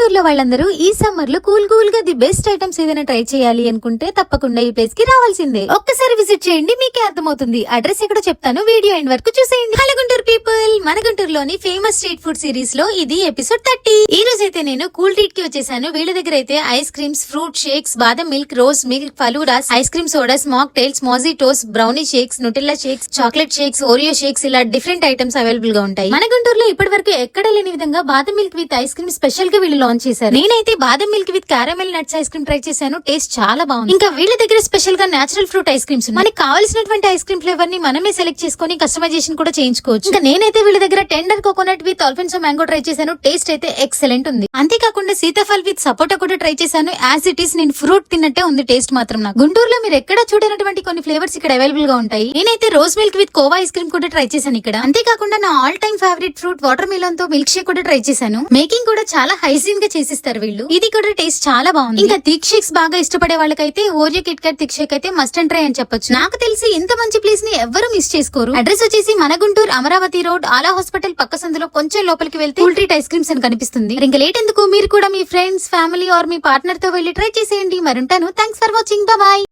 గుంటూరులో వాళ్ళందరూ ఈ సమ్మర్ లో కూల్ గా ది బెస్ట్ ఐటమ్స్ ఏదైనా ట్రై చేయాలి అనుకుంటే తప్పకుండా ఈ ప్లేస్ కి రావాల్సిందే. ఒక్కసారి విజిట్ చేయండి, మీకే అర్థమవుతుంది. అడ్రస్ ఎక్కడో చెప్తాను, వీడియో ఎండ్ వరకు చూసేయండి. హలో గుంటూరు పీపుల్, మన గుంటూరులోని ఫేమస్ స్ట్రీట్ ఫుడ్ సిరీస్ లో ఇది ఎపిసోడ్ 30. ఈ రోజు అయితే నేను కూల్ ట్రీట్ కి వచ్చేసాను. వీళ్ళ దగ్గర అయితే ఐస్ క్రీమ్స్, ఫ్రూట్ షేక్స్, బాదం milk, rose milk, faloodas, ice cream sodas, mocktails, mojitos, brownie shakes, Nutella shakes, chocolate shakes, Oreo shakes, ఇలా డిఫరెంట్ ఐటమ్స్ అవైలబుల్ గా ఉంటాయి. మన గుంటూరులో ఇప్పటి వరకు ఎక్కడ లేని విధంగా బాదం milk with ice cream special గా వీళ్ళు లాంచ్ చేశారు. నేనైతే బాదం milk with caramel nuts ice cream try చేశాను. టేస్ట్ చాలా బాగుంది. ఇంకా వీళ్ళ దగ్గర స్పెషల్ గా నేచురల్ ఫ్రూట్ ఐస్ క్రీమ్స్ ఉన్నాయి. మనకి కావాల్సినటువంటి ఐస్ క్రీమ్ ఫ్లేవర్ ని మనమే సెలెక్ట్ చేసుకుని కస్టమైజేషన్ కూడా చేయించుకోవచ్చు. ఇంకా నేనైతే వీళ్ళ దగ్గర tender coconut with Alphonso mango try చేశాను. టేస్ట్ అయితే ఎక్సలెంట్ ఉంది. అంతేకాకుండా సీతాఫల్ విత్ సపోటా కూడా ట్రై చేశాను. యాజ్ ఇట్ ఈస్ నేను ఫ్రూట్ తిన్నట్టే ఉంది టేస్ట్ మాత్రం. నాకు గుంటూరులో మీరు ఎక్కడ చూడనటువంటి కొన్ని ఫ్లేవర్స్ ఇక్కడ అవైలబుల్ గా ఉంటాయి. నేనైతే rose milk with khoa ice cream కూడా ట్రై చేశాను ఇక్కడ. అంతేకాకుండా నా all time favourite fruit water melon తో మిల్క్ షేక్ కూడా ట్రై చేశాను. మేకింగ్ కూడా చాలా హైజీన్ గా చేసిస్తారు వీళ్ళు. ఇది కూడా టేస్ట్ చాలా బాగుంది. ఇంకా థిక్ షేక్స్ బాగా ఇష్టపడే వాళ్ళకైతే Oreo Kit Kat thick shake అయితే మస్ట్ అండ్ ట్రై అని చెప్పొచ్చు. నాకు తెలిసి ఇంత మంచి ప్లేస్ ని ఎవ్వరూ మిస్ చేసుకోరు. అడ్రస్ వచ్చేసి మన గుంటూరు అమరావతి రోడ్, ఆలా హాస్పిటల్ పక్క సందులో కొంచెం లోపలికి వెళ్తే కూల్ ట్రీట్ ఐస్ క్రీమ్స్ అని కనిపిస్తుంది. ఇంకా లేట్ ఎందుకు, మీరు కూడా మీ ఫ్రెండ్స్, ఫ్యామిలీ ఆర్ మీ పార్ట్నర్ తో వెళ్లి ట్రై చేసేయండి. మరి ఉంటాను. Thanks for watching. బాయ్.